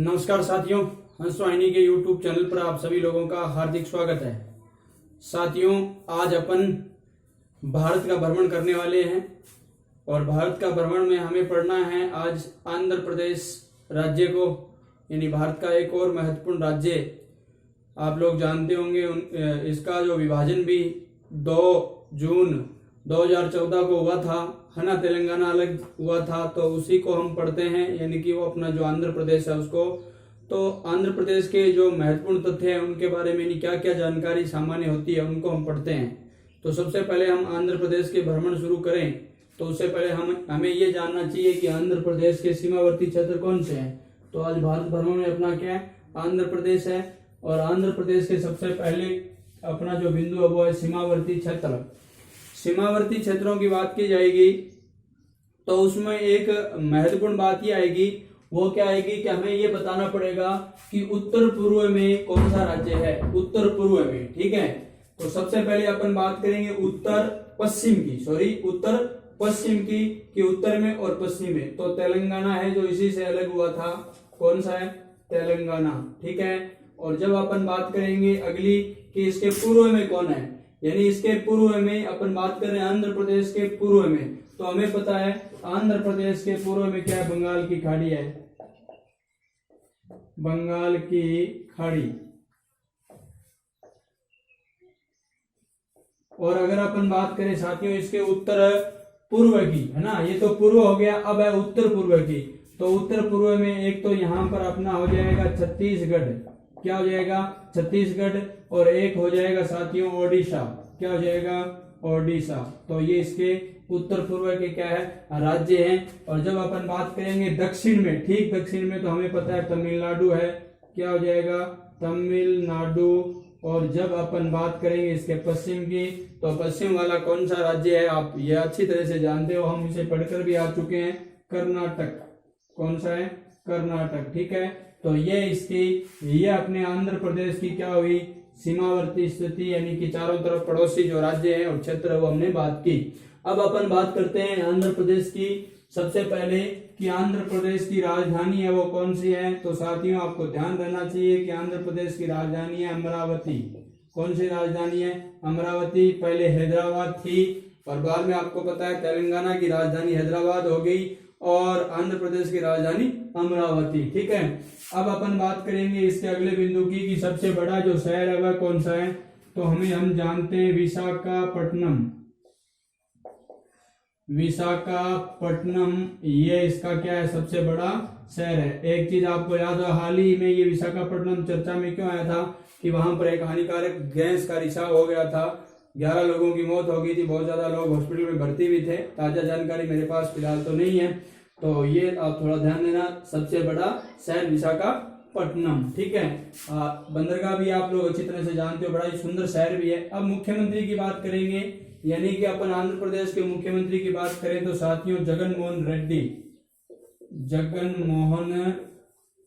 नमस्कार साथियों, हंस वाहिनी के YouTube चैनल पर आप सभी लोगों का हार्दिक स्वागत है। साथियों, आज अपन भारत का भ्रमण करने वाले हैं और भारत का भ्रमण में हमें पढ़ना है आज आंध्र प्रदेश राज्य को, यानी भारत का एक और महत्वपूर्ण राज्य। आप लोग जानते होंगे इसका जो विभाजन भी 2 जून 2014 को हुआ था, है ना। तेलंगाना अलग हुआ था, तो उसी को हम पढ़ते हैं, यानी कि वो अपना जो आंध्र प्रदेश है उसको। तो आंध्र प्रदेश के जो महत्वपूर्ण तथ्य हैं उनके बारे में क्या क्या जानकारी सामान्य होती है उनको हम पढ़ते हैं। तो सबसे पहले हम आंध्र प्रदेश के भ्रमण शुरू करें तो उससे पहले हमें ये जानना चाहिए कि आंध्र प्रदेश के सीमावर्ती क्षेत्र कौन से हैं। तो आज भारत भ्रमण में अपना क्या है, आंध्र प्रदेश है। और आंध्र प्रदेश के सबसे पहले अपना जो बिंदु है वो है सीमावर्ती क्षेत्र। सीमावर्ती क्षेत्रों की बात की जाएगी तो उसमें एक महत्वपूर्ण बात ये आएगी, वो क्या आएगी कि हमें ये बताना पड़ेगा कि उत्तर पूर्व में कौन सा राज्य है। उत्तर पूर्व में, ठीक है। तो सबसे पहले अपन बात करेंगे उत्तर पश्चिम की कि उत्तर में और पश्चिम में। तो तेलंगाना है जो इसी से अलग हुआ था। कौन सा है? तेलंगाना, ठीक है। और जब अपन बात करेंगे अगली कि इसके पूर्व में कौन है, यानी इसके पूर्व में अपन बात कर रहे हैं आंध्र प्रदेश के पूर्व में, तो हमें पता है आंध्र प्रदेश के पूर्व में क्या है, बंगाल की खाड़ी है। बंगाल की खाड़ी। और अगर अपन बात करें साथियों इसके उत्तर पूर्व की, है ना, ये तो पूर्व हो गया, अब है उत्तर पूर्व की। तो उत्तर पूर्व में एक तो यहां पर अपना हो जाएगा छत्तीसगढ़। क्या हो जाएगा? छत्तीसगढ़। और एक हो जाएगा साथियों ओडिशा। क्या हो जाएगा? ओडिशा। तो ये इसके उत्तर पूर्व के क्या है, राज्य हैं। और जब अपन बात करेंगे दक्षिण में, ठीक दक्षिण में, तो हमें पता है तमिलनाडु है। क्या हो जाएगा? तमिलनाडु। और जब अपन बात करेंगे इसके पश्चिम की, तो पश्चिम वाला कौन सा राज्य है आप ये अच्छी तरह से जानते हो, हम इसे पढ़कर भी आ चुके हैं, कर्नाटक। कौन सा है? कर्नाटक, ठीक है। तो ये अपने आंध्र प्रदेश की क्या हुई, सीमावर्ती स्थिति, यानी कि चारों तरफ पड़ोसी जो राज्य है और क्षेत्र है वो हमने बात की। अब अपन बात करते हैं आंध्र प्रदेश की। सबसे पहले कि आंध्र प्रदेश की राजधानी है वो कौन सी है। तो साथियों आपको ध्यान रहना चाहिए कि आंध्र प्रदेश की राजधानी है अमरावती। कौन सी राजधानी है? अमरावती। पहले हैदराबाद थी और बाद में आपको पता है तेलंगाना की राजधानी हैदराबाद हो गई और आंध्र प्रदेश की राजधानी अमरावती, ठीक है। अब अपन बात करेंगे इसके अगले बिंदु की कि सबसे बड़ा जो शहर है वह कौन सा है। तो हम जानते हैं विशाखापट्टनम। विशाखापट्टनम ये इसका क्या है, सबसे बड़ा शहर है। एक चीज आपको याद हो, हाल ही में ये विशाखापट्टनम चर्चा में क्यों आया था कि वहां पर एक हानिकारक गैस का रिसाव हो गया था, 11 लोगों की मौत हो गई थी, बहुत ज्यादा लोग हॉस्पिटल में भर्ती भी थे। ताजा जानकारी मेरे पास फिलहाल तो नहीं है, तो ये आप थोड़ा ध्यान देना। सबसे बड़ा शहर विशाखापट्टनम, ठीक है। बंदरगाह भी आप लोग अच्छी तरह से जानते हो, बड़ा ही सुंदर शहर भी है। अब मुख्यमंत्री की बात करेंगे, यानी कि अपन आंध्र प्रदेश के मुख्यमंत्री की बात करें तो साथियों जगन मोहन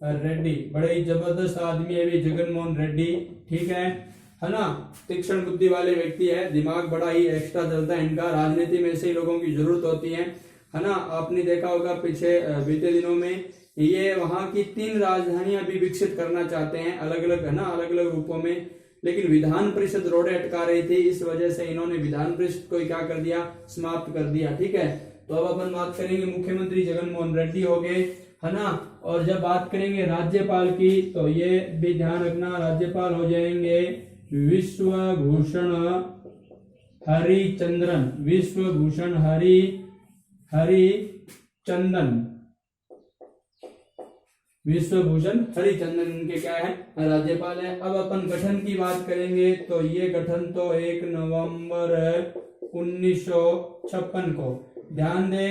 रेड्डी, बड़े ही जबरदस्त आदमी है जगन मोहन रेड्डी, ठीक है ना। तीक्ष्ण बुद्धि वाले व्यक्ति है, दिमाग बड़ा ही एक्स्ट्रा चलता है इनका। राजनीति में ऐसे ही लोगों की जरूरत होती है ना। आपने देखा होगा पीछे बीते दिनों में ये वहां की 3 राजधानियां भी विकसित करना चाहते हैं, अलग अलग, है ना, अलग अलग रूपों में। लेकिन विधान परिषद रोड़े अटका रही थी, इस वजह से इन्होंने विधान परिषद को क्या कर दिया, समाप्त कर दिया, ठीक है। तो अब अपन बात करेंगे मुख्यमंत्री जगन मोहन रेड्डी हो गए, है ना। और जब बात करेंगे राज्यपाल की तो ये भी ध्यान रखना, राज्यपाल हो जाएंगे विश्वभूषण हरिचंद्रन। विश्वभूषण हरिचंदन इनके क्या है, राज्यपाल है। अब अपन गठन की बात करेंगे तो ये गठन तो 1 नवंबर 1956 को, ध्यान दे।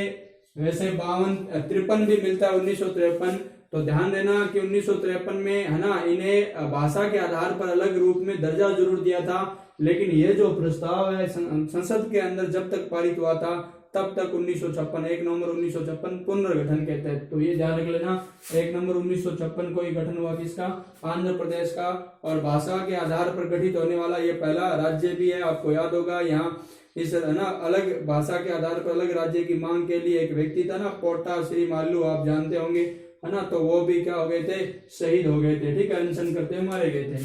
वैसे 53 भी मिलता है 1953, तो ध्यान देना कि 1953 में, है ना, इन्हें भाषा के आधार पर अलग रूप में दर्जा जरूर दिया था, लेकिन ये जो प्रस्ताव है संसद के अंदर जब तक पारित हुआ था तब तक 1956, 1 नवंबर 1956 पुनर्गठन कहते हैं। तो ये ध्यान रख लेना, 1 नवंबर 1956 को ये गठन हुआ किसका, आंध्र प्रदेश का। और भाषा के आधार पर गठित होने वाला ये पहला राज्य भी है। आपको याद होगा यहाँ इस, है ना, अलग भाषा के आधार पर अलग राज्य की मांग के लिए एक व्यक्ति था ना, पोटा श्री माल्लू, आप जानते होंगे, है ना, तो वो भी क्या हो गए थे, शहीद हो गए थे। ठीक है, अनशन करते हुए मारे गए थे,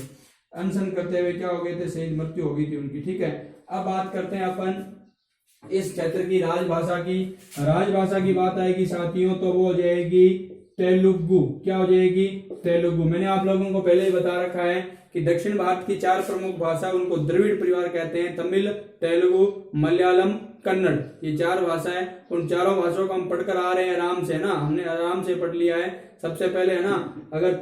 अनशन करते हुए क्या हो गए थे, शहीद, मृत्यु हो गई थी उनकी। ठीक है, अब बात करते हैं अपन इस क्षेत्र की राजभाषा की। राजभाषा की बात आएगी साथियों तो वो हो जाएगी तेलुगु। क्या हो जाएगी, तेलुगु। मैंने आप लोगों को पहले ही बता रखा है कि दक्षिण भारत की 4 प्रमुख भाषा, उनको द्रविड़ परिवार कहते हैं, तमिल, तेलुगु, मलयालम, कन्नड़, ये 4 भाषाएं। उन चारों भाषाओं को हम पढ़कर आ रहे हैं आराम से ना, हमने आराम से पढ़ लिया है। सबसे पहले है ना, अगर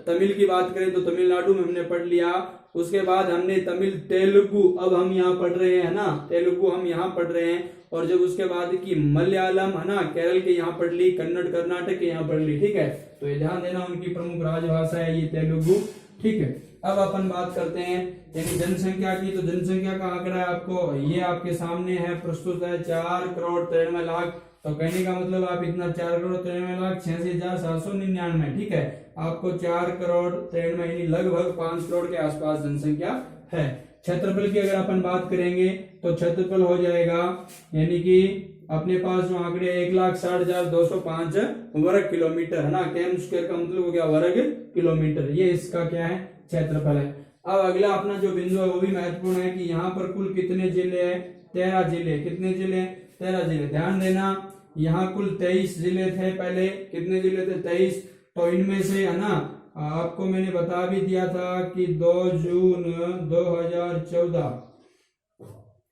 तमिल की बात करें तो तमिलनाडु में हमने पढ़ लिया, उसके बाद हमने तमिल, तेलुगु अब हम यहाँ पढ़ रहे हैं ना, तेलुगु हम यहाँ पढ़ रहे हैं, और जब उसके बाद की मलयालम है ना, केरल के यहाँ पढ़ ली, कन्नड़ कर्नाटक के यहाँ पढ़ ली। ठीक है, तो ये ध्यान देना, उनकी प्रमुख राजभाषा है ये तेलुगु। ठीक है, अब अपन बात करते हैं यानी जनसंख्या की। तो जनसंख्या का आंकड़ा है आपको, ये आपके सामने है, प्रस्तुत है 4,93,00,000। तो कहने का मतलब आप इतना 4,93,86,799। ठीक है, आपको 4,93,00,000 यानी लगभग 5 करोड़ के आसपास जनसंख्या है। क्षेत्रफल की अगर अपन बात करेंगे तो क्षेत्रफल हो जाएगा यानी कि अपने पास जो आंकड़े 1,60,205 वर्ग किलोमीटर है ना, केम स्क्वायर का मतलब हो गया वर्ग किलोमीटर, ये इसका क्या है, क्षेत्रफल है। अब अगला अपना जो बिंदु है वो भी महत्वपूर्ण है कि यहाँ पर कुल कितने जिले हैं, 13 जिले। कितने जिले, 13 जिले। ध्यान देना, यहाँ कुल 23 जिले थे पहले, कितने जिले थे, 23। तो इनमें से है ना, आपको मैंने बता भी दिया था कि 2 जून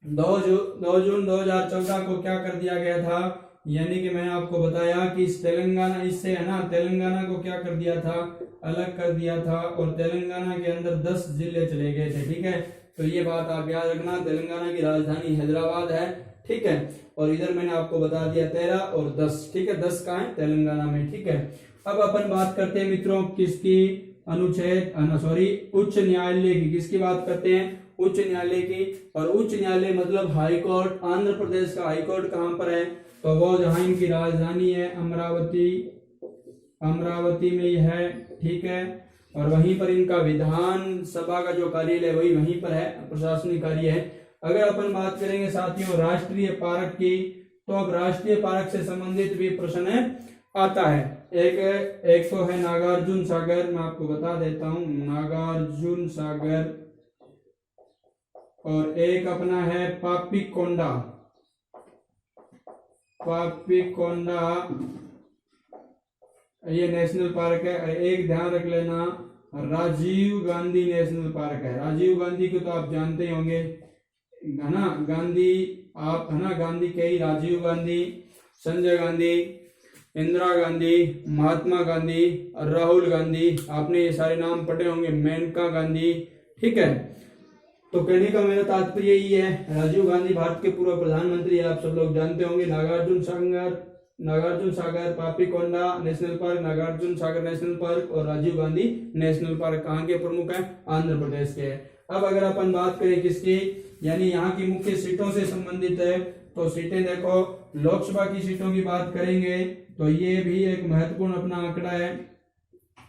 2014 को क्या कर दिया गया था, यानी कि मैंने आपको बताया कि इस तेलंगाना, इससे है ना, तेलंगाना को क्या कर दिया था, अलग कर दिया था, और तेलंगाना के अंदर 10 जिले चले गए थे। ठीक है, तो ये बात आप याद रखना, तेलंगाना की राजधानी हैदराबाद है। ठीक है, और इधर मैंने आपको बता दिया 13 और 10। ठीक है, 10 कहाँ है, तेलंगाना में। ठीक है, अब अपन बात करते हैं मित्रों किसकी, उच्च न्यायालय की। किसकी बात करते हैं, उच्च न्यायालय की। और उच्च न्यायालय मतलब हाई कोर्ट। आंध्र प्रदेश का हाई कोर्ट कहाँ पर है, तो वो जहां इनकी राजधानी है अमरावती में ही है। ठीक है, और वहीं पर इनका विधान सभा का जो कार्यालय वही वहीं पर है, प्रशासनिक कार्य है। अगर अपन बात करेंगे साथियों राष्ट्रीय पार्क की, तो अब राष्ट्रीय पार्क से संबंधित भी प्रश्न आता है। एक तो है नागार्जुन सागर, मैं आपको बता देता हूं, नागार्जुन सागर, और एक अपना है पापीकोंडा। ये नेशनल पार्क है। एक ध्यान रख लेना, राजीव गांधी नेशनल पार्क है। राजीव गांधी को तो आप जानते ही होंगे है ना, गांधी आप है ना, गांधी के ही, राजीव गांधी, संजय गांधी, इंदिरा गांधी, महात्मा गांधी और राहुल गांधी, आपने ये सारे नाम पढ़े होंगे, मेनका गांधी। ठीक है, तो कहने का मेरा तात्पर्य यही है, राजीव गांधी भारत के पूर्व प्रधानमंत्री है, आप सब लोग जानते होंगे। Nagarjuna Sagar, Papikonda national park, Nagarjuna Sagar national park और राजीव गांधी नेशनल पार्क कहाँ के प्रमुख है, आंध्र प्रदेश के। अब अगर अपन बात करें किसकी, यानी यहाँ की मुख्य सीटों से संबंधित है, तो सीटें देखो, लोकसभा की सीटों की बात करेंगे तो ये भी एक महत्वपूर्ण अपना आंकड़ा है।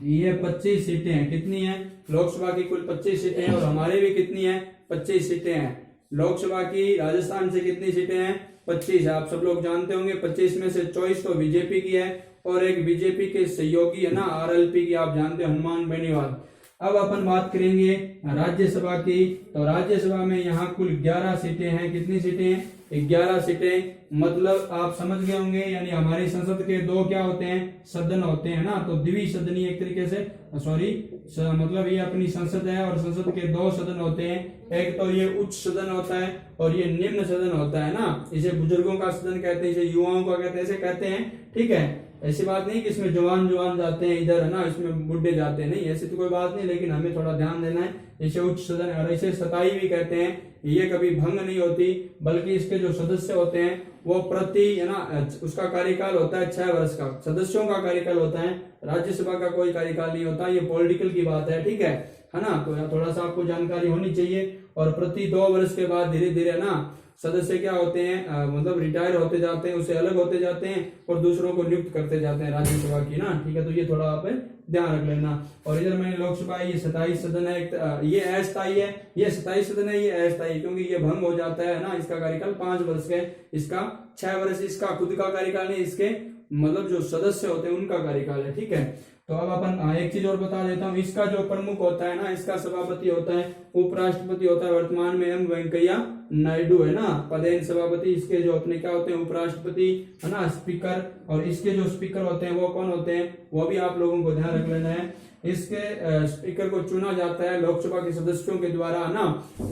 ये 25 सीटें हैं। कितनी है, लोकसभा की कुल 25 सीटें हैं, और हमारे भी कितनी है, 25 सीटें हैं। लोकसभा की राजस्थान से कितनी सीटें हैं, 25 है, आप सब लोग जानते होंगे। 25 में से 24 तो बीजेपी की है, और एक बीजेपी के सहयोगी है ना, आरएलपी की, आप जानते हैं, हनुमान बेनीवाल। अब अपन बात करेंगे राज्यसभा की, तो राज्यसभा में यहाँ कुल 11 सीटें हैं। कितनी सीटें हैं, 11 सीटें। मतलब आप समझ गए होंगे, यानी हमारी संसद के 2 क्या होते हैं, सदन होते हैं ना, तो द्विसदनीय एक तरीके से, मतलब ये अपनी संसद है, और संसद के 2 सदन होते हैं। एक तो ये उच्च सदन होता है, और ये निम्न सदन होता है ना, इसे बुजुर्गों का सदन कहते हैं, इसे युवाओं का कहते हैं, ऐसे कहते हैं। ठीक है, ऐसी बात नहीं कि इसमें जवान जाते हैं इधर है ना, इसमें बुढ़े जाते हैं, नहीं, ऐसी तो कोई बात नहीं, लेकिन हमें थोड़ा ध्यान देना है। इसे उच्च सदन और इसे सताई भी कहते हैं। ये कभी भंग नहीं होती, बल्कि इसके जो सदस्य होते हैं वो प्रति है ना, उसका कार्यकाल होता है 6 वर्ष का, सदस्यों का कार्यकाल होता है। राज्यसभा का कोई कार्यकाल नहीं होता, ये पॉलिटिकल की बात है। ठीक है ना, तो थोड़ा सा आपको जानकारी होनी चाहिए। और प्रति 2 वर्ष के बाद धीरे धीरे ना सदस्य क्या होते हैं, मतलब रिटायर होते जाते हैं, उससे अलग होते जाते हैं, और दूसरों को नियुक्त करते जाते हैं राज्यसभा की ना। ठीक है, तो ये थोड़ा आप ध्यान रख लेना। और इधर मैंने लोकसभा, ये 27 सदन है, ये अस्थायी है, ये 27 सदन है, ये अस्थायी, क्योंकि ये भंग हो जाता है ना, इसका कार्यकाल 5 वर्ष है, इसका 6 वर्ष, इसका खुद का कार्यकाल नहीं, इसके मतलब जो सदस्य होते हैं उनका कार्यकाल है। ठीक है, तो अब अपन एक चीज और बता देता हूँ, इसका जो प्रमुख होता है ना, इसका सभापति होता है, उपराष्ट्रपति होता है वर्तमान में एम वेंकैया नायडू है ना, पदेन सभापति। इसके जो अपने क्या होते हैं उपराष्ट्रपति है ना, स्पीकर, और इसके जो स्पीकर होते हैं वो कौन होते हैं, वो भी आप लोगों को ध्यान रख लेना है। इसके स्पीकर को चुना जाता है लोकसभा के सदस्यों के द्वारा ना।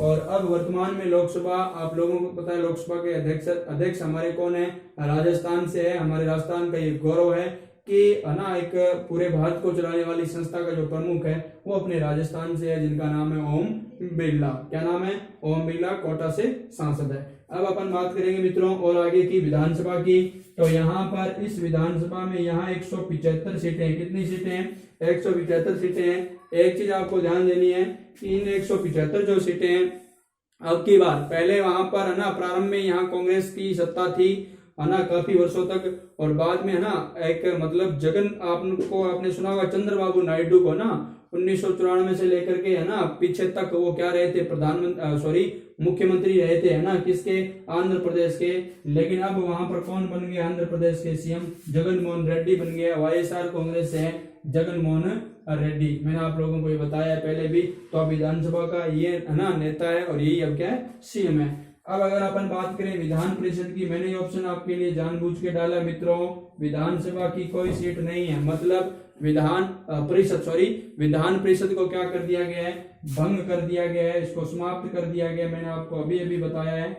और अब वर्तमान में लोकसभा, आप लोगों को पता है लोकसभा के अध्यक्ष हमारे कौन है, राजस्थान से है। हमारे राजस्थान का ये गौरव है कि है ना, एक पूरे भारत को चलाने वाली संस्था का जो प्रमुख है वो अपने राजस्थान से है, जिनका नाम है ओम बिरला। क्या नाम है, ओम बिरला, कोटा से सांसद है। अब अपन बात करेंगे मित्रों और आगे की विधानसभा की। तो यहाँ पर इस विधानसभा में यहाँ 175 सीटें हैं। कितनी सीटें हैं, 175 सीटें हैं। एक चीज आपको ध्यान देनी है कि इन 175 जो सीटें हैं, अब की बार पहले वहां पर है ना प्रारंभ में यहाँ कांग्रेस की सत्ता थी है ना काफी वर्षों तक, और बाद में है ना एक मतलब आपने सुना होगा चंद्रबाबू नायडू को ना 1994 से लेकर के है ना पीछे तक वो क्या रहे थे, मुख्यमंत्री रहे थे है ना, किसके, आंध्र प्रदेश के। लेकिन अब वहां पर कौन बन गया आंध्र प्रदेश के सीएम, जगन मोहन रेड्डी बन गया। वाईएसआर कांग्रेस से है जगन मोहन रेड्डी, मैंने आप लोगों को ये बताया पहले भी। तो अब विधानसभा का ये है ना नेता है और यही अब क्या है, सीएम है। अब अगर अपन बात करें विधान परिषद की, मैंने ये ऑप्शन आपके लिए जानबूझ के डाला मित्रों, विधानसभा की कोई सीट नहीं है, मतलब विधान परिषद को क्या कर दिया गया है, भंग कर दिया गया है, इसको समाप्त कर दिया गया। मैंने आपको अभी अभी बताया है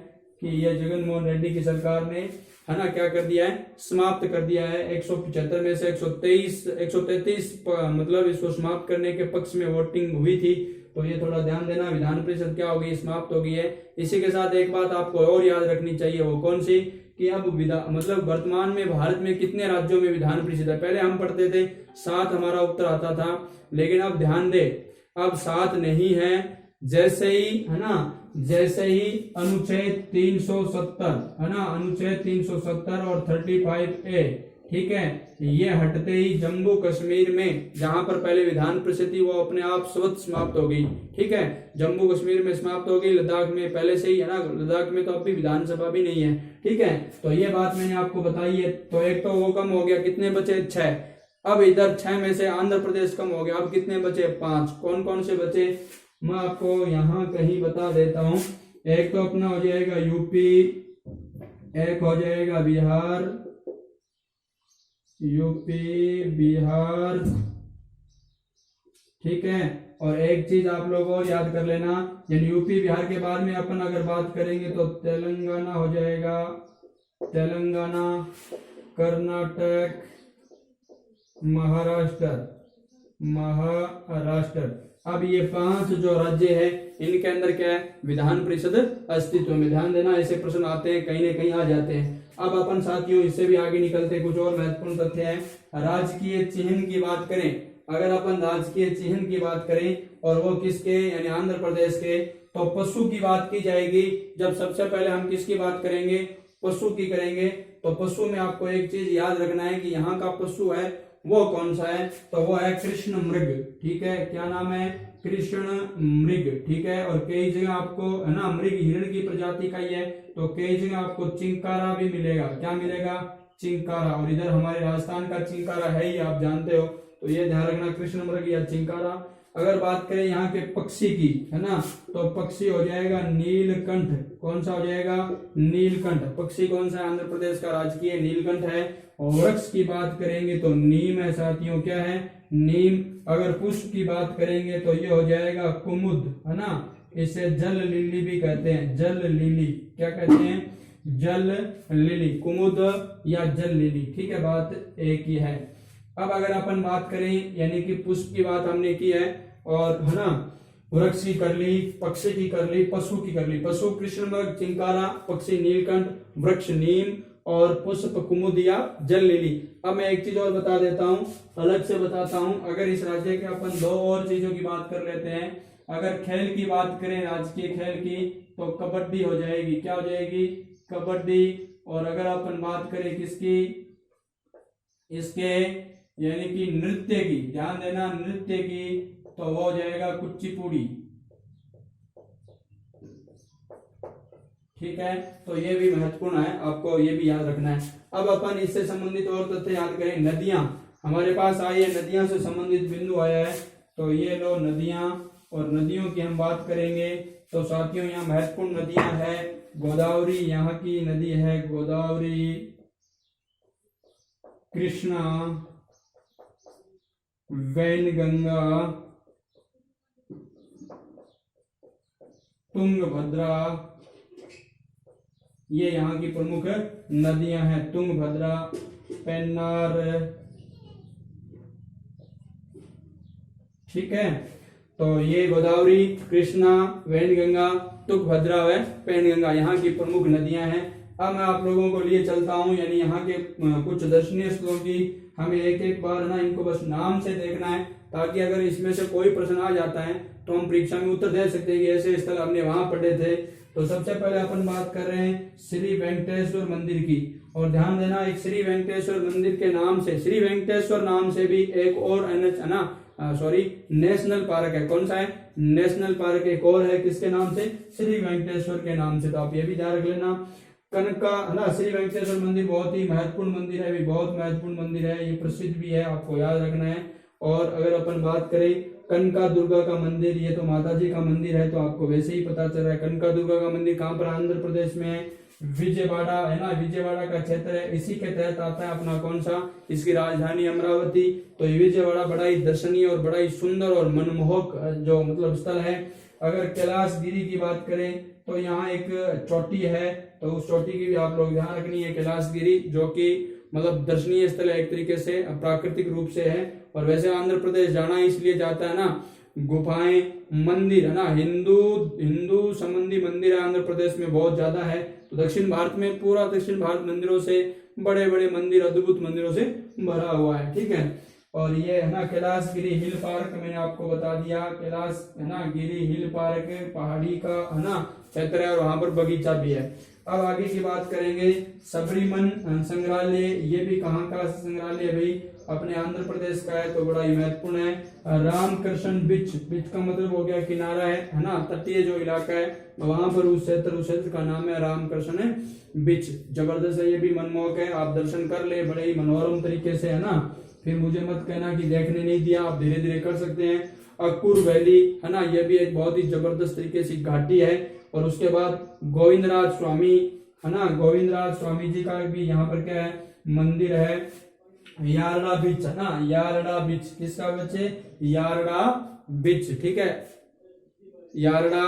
कि यह जगन मोहन रेड्डी की सरकार ने है ना क्या कर दिया है, समाप्त कर दिया है। 175 में से 133 मतलब इसको समाप्त करने के पक्ष में वोटिंग हुई थी। तो ये थोड़ा ध्यान देना, विधान परिषद क्या हो गई, समाप्त हो गई है। इसी के साथ एक बात आपको और याद रखनी चाहिए, वो कौन सी, कि अब मतलब वर्तमान में भारत में कितने राज्यों में विधान परिषद है। पहले हम पढ़ते थे 7 हमारा उत्तर आता था, लेकिन अब ध्यान दे, अब 7 नहीं है। जैसे ही अनुच्छेद 370 है ना, अनुच्छेद 370 और 35A, ठीक है, ये हटते ही जम्मू कश्मीर में जहां पर पहले विधान परिषद थी वो अपने आप स्वतः समाप्त हो गई। ठीक है, जम्मू कश्मीर में समाप्त हो गई, लद्दाख में पहले से ही है ना, लद्दाख में तो अब भी विधानसभा भी नहीं है। ठीक है, तो ये बात मैंने आपको बताई है। तो एक तो वो कम हो गया, कितने बचे, 6। अब इधर 6 में से आंध्र प्रदेश कम हो गया, अब कितने बचे, 5। कौन कौन से बचे, मैं आपको यहाँ कहीं बता देता हूँ। एक तो अपना हो जाएगा यूपी, एक हो जाएगा बिहार, ठीक है। और एक चीज आप लोग और याद कर लेना, यानी यूपी बिहार के बाद में अपन अगर बात करेंगे तो तेलंगाना हो जाएगा, तेलंगाना, कर्नाटक, महाराष्ट्र। अब ये 5 जो राज्य है इनके अंदर क्या है, विधान परिषद अस्तित्व में। ध्यान देना, ऐसे प्रश्न आते हैं, कहीं न कहीं आ जाते हैं। अब अपन साथियों इससे भी आगे निकलते, कुछ और महत्वपूर्ण तथ्य है। राजकीय चिन्ह की बात करें, अगर अपन राजकीय चिन्ह की बात करें और वो किसके, यानी आंध्र प्रदेश के, तो पशु की बात की जाएगी। जब सबसे पहले हम किसकी बात करेंगे, पशु की करेंगे। तो पशु में आपको एक चीज याद रखना है कि यहाँ का पशु है वो कौन सा है, तो वो है कृष्ण मृग। ठीक है, क्या नाम है, कृष्ण मृग। ठीक है, और कई जगह आपको है ना मृग हिरण की प्रजाति का ही है, तो कई जगह आपको चिंकारा भी मिलेगा। क्या मिलेगा, चिंकारा। और इधर हमारे राजस्थान का चिंकारा है ही, आप जानते हो, तो ये ध्यान रखना, कृष्ण मृग या चिंकारा। अगर बात करें यहाँ के पक्षी की, है ना, तो पक्षी हो जाएगा नीलकंठ। कौन सा हो जाएगा, नीलकंठ। पक्षी कौन सा है, आंध्र प्रदेश का राजकीय नीलकंठ है। और वृक्ष की बात करेंगे तो नीम है साथियों, क्या है, नीम। अगर पुष्प की बात करेंगे तो ये हो जाएगा कुमुद, है ना, इसे जल लिली भी कहते हैं, जल लिली। क्या कहते हैं, जल लिली, कुमुद या जल लिली। ठीक है, बात एक ही है। अब अगर अपन बात करें, यानी कि पुष्प की बात हमने की है, और है ना वृक्ष की कर ली, पक्षी की कर ली, पशु की कर ली। पशु कृष्णमृग, चिंकारा, पक्षी नीलकंठ, वृक्ष नीम, और पुष्प कुमुद या जल लिली। अब मैं एक चीज और बता देता हूँ, अलग से बताता हूँ। अगर इस राज्य के अपन 2 और चीजों की बात कर लेते हैं। अगर खेल की बात करें, राजकीय खेल की, तो कबड्डी हो जाएगी। क्या हो जाएगी, कबड्डी। और अगर अपन बात करें किसकी, इसके यानी कि नृत्य की, ध्यान देना, नृत्य की, तो वो हो जाएगा कुचिपुड़ी। ठीक है, तो ये भी महत्वपूर्ण है, आपको ये भी याद रखना है। अब अपन इससे संबंधित और तथ्य याद करें। नदियां हमारे पास आई है, नदियां से संबंधित बिंदु आया है, तो ये लो नदियां, और नदियों की हम बात करेंगे तो साथियों यहाँ महत्वपूर्ण नदियां है गोदावरी, यहाँ की नदी है गोदावरी, कृष्णा, वैनगंगा, तुंगभद्रा, ये यहाँ की प्रमुख नदियां हैं। तुंगभद्रा, पेन्नार, ठीक है, तो ये गोदावरी, कृष्णा, वैनगंगा, तुंगभद्रा व पेनगंगा यहाँ की प्रमुख नदियां हैं। अब मैं आप लोगों को लिए चलता हूँ, यानी यहाँ के कुछ दर्शनीय स्थलों की हमें एक एक बार ना इनको बस नाम से देखना है, ताकि अगर इसमें से कोई प्रश्न आ जाता है तो हम परीक्षा में उत्तर दे सकते हैं कि ऐसे स्थल हमने वहां पढ़े थे। तो सबसे पहले अपन बात कर रहे हैं श्री वेंकटेश्वर मंदिर की, और ध्यान देना एक श्री वेंकटेश्वर मंदिर के नाम से, श्री वेंकटेश्वर नाम से भी एक और एनएच है ना, सॉरी नेशनल पार्क है। कौन सा है? नेशनल पार्क एक और है, किसके नाम से? श्री वेंकटेश्वर के नाम से। तो आप ये भी ध्यान रख लेना। कनका है ना, श्री वेंकटेश्वर मंदिर बहुत ही महत्वपूर्ण मंदिर है, भी बहुत महत्वपूर्ण मंदिर है, ये प्रसिद्ध भी है, आपको याद रखना है। और अगर अपन बात करें कनका दुर्गा का मंदिर, ये तो माता जी का मंदिर है, तो आपको वैसे ही पता चल रहा है। कनका दुर्गा का मंदिर कहाँ पर? आंध्र प्रदेश में है, विजयवाड़ा है ना, विजयवाड़ा का क्षेत्र है, इसी के तहत आता है अपना कौन सा, इसकी राजधानी अमरावती। तो ये विजयवाड़ा बड़ा ही दर्शनीय और बड़ा ही सुंदर और मनमोहक जो मतलब स्थल है। अगर कैलाश गिरी की बात करें तो यहाँ एक चोटी है, तो उस चोटी की भी आप लोग ध्यान रखनी है, कैलाश गिरी, जो कि मतलब दर्शनीय स्थल है, एक तरीके से प्राकृतिक रूप से है। और वैसे आंध्र प्रदेश जाना इसलिए जाता है ना, गुफाएं, मंदिर है ना, हिंदू संबंधी मंदिर आंध्र प्रदेश में बहुत ज्यादा है। तो दक्षिण भारत में, पूरा दक्षिण भारत मंदिरों से, बड़े बड़े मंदिर, अद्भुत मंदिरों से भरा हुआ है, ठीक है। और ये है ना कैलाश गिरी हिल पार्क, मैंने आपको बता दिया, कैलाश है ना गिरी हिल पार्क पहाड़ी का है ना क्षेत्र है, और वहां पर बगीचा भी है। अब आगे की बात करेंगे सबरीमन संग्रहालय, ये भी कहाँ का संग्रहालय है भाई? अपने आंध्र प्रदेश का है, तो बड़ा ही महत्वपूर्ण है। रामकृष्ण बीच, बीच का मतलब हो गया किनारा है ना, तटीय जो इलाका है वहां पर उस क्षेत्र का नाम है रामकृष्ण बीच। जबरदस्त है, ये भी मनमोहक है, आप दर्शन कर ले बड़े ही मनोरम तरीके से है ना, फिर मुझे मत कहना कि देखने नहीं दिया, आप धीरे धीरे कर सकते हैं। अक्कुर वैली है ना, यह भी एक बहुत ही जबरदस्त तरीके से घाटी है। और उसके बाद गोविंदराज स्वामी है ना, गोविंदराज स्वामी जी का भी यहाँ पर क्या है, मंदिर है। यारड़ा बीच है ना, यारड़ा बीच किसका बच्चे? यारड़ा बीच, ठीक है, यारड़ा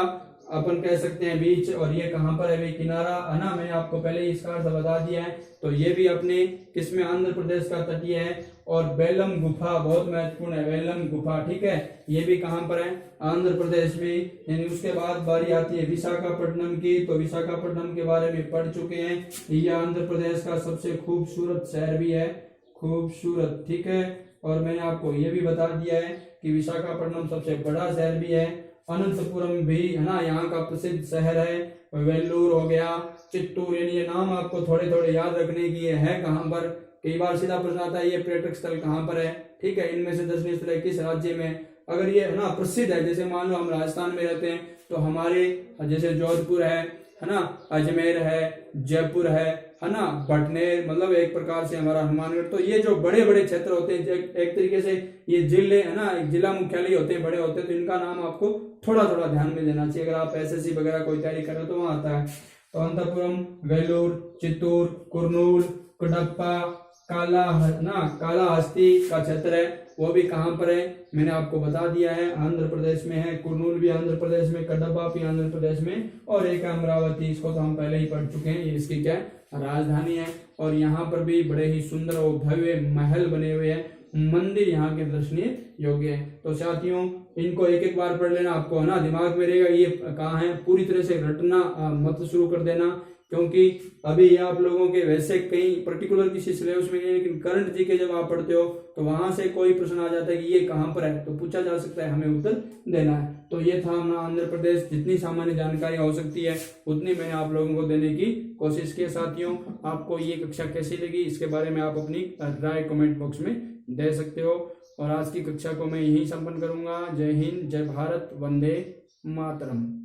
अपन कह सकते हैं बीच। और ये कहां पर है भाई? किनारा है ना, मैंने आपको पहले ही इसका अर्थ बता दिया है। तो ये भी अपने किसमें? आंध्र प्रदेश का तटीय है। और बेलम गुफा बहुत महत्वपूर्ण है, बेलम गुफा, ठीक है, ये भी कहां पर है? आंध्र प्रदेश में। यानी उसके बाद बारी आती है विशाखापट्टनम की, तो विशाखापट्टनम के बारे में पढ़ चुके हैं, ये आंध्र प्रदेश का सबसे खूबसूरत शहर भी है, खूबसूरत, ठीक है। और मैंने आपको ये भी बता दिया है कि विशाखापट्टनम सबसे बड़ा शहर भी है। अनंतपुरम भी है ना, यहाँ का प्रसिद्ध शहर है। वेल्लूर हो गया, चित्तूर, यानी ये नाम आपको थोड़े थोड़े याद रखने की है कहाँ पर। कई बार सीधा प्रश्न आता है ये पर्यटक स्थल कहाँ पर है, ठीक है, इनमें से दर्शनीय स्थल किस राज्य में। अगर ये है ना प्रसिद्ध है, जैसे मान लो हम राजस्थान में रहते हैं, तो हमारे जैसे जोधपुर है ना, अजमेर है, जयपुर है ना, भटनेर, मतलब एक प्रकार से हमारा हनुमानगढ़। तो ये जो बड़े बड़े क्षेत्र होते हैं, एक तरीके से ये जिले है ना, एक जिला मुख्यालय होते हैं, बड़े होते हैं, तो इनका नाम आपको थोड़ा थोड़ा ध्यान में देना चाहिए। अगर आप एसएससी वगैरह कोई तैयारी कर रहे हो तो वहां आता है। तो अनंतपुरम, वेलूर, चित्तूर, कुरनूल, कडप्पा, कालाहस्ती का क्षेत्र है, वो भी कहां पर है मैंने आपको बता दिया है, आंध्र प्रदेश में है। कुरनूल भी आंध्र प्रदेश में, कडप्पा भी आंध्र प्रदेश में, और एक अमरावती, इसको तो हम पहले ही पढ़ चुके हैं, ये इसकी क्या राजधानी है। और यहाँ पर भी बड़े ही सुंदर और भव्य महल बने हुए हैं, मंदिर यहाँ के दर्शनीय योग्य है। तो साथियों इनको एक एक बार पढ़ लेना, आपको है ना दिमाग में रहेगा ये कहाँ है, पूरी तरह से रटना मत शुरू कर देना, क्योंकि अभी ये आप लोगों के वैसे कई पर्टिकुलर किसी सिलेबस में नहीं, लेकिन करंट जीके जब आप पढ़ते हो तो वहां से कोई प्रश्न आ जाता है कि ये कहाँ पर है, तो पूछा जा सकता है, हमें उत्तर देना है। तो ये था हमारा आंध्र प्रदेश, जितनी सामान्य जानकारी हो सकती है उतनी मैंने आप लोगों को देने की कोशिश की। साथियों आपको ये कक्षा कैसी लगी, इसके बारे में आप अपनी राय कमेंट बॉक्स में दे सकते हो। और आज की कक्षा को मैं यहीं संपन्न करूंगा। जय हिंद, जय भारत, वंदे मातरम।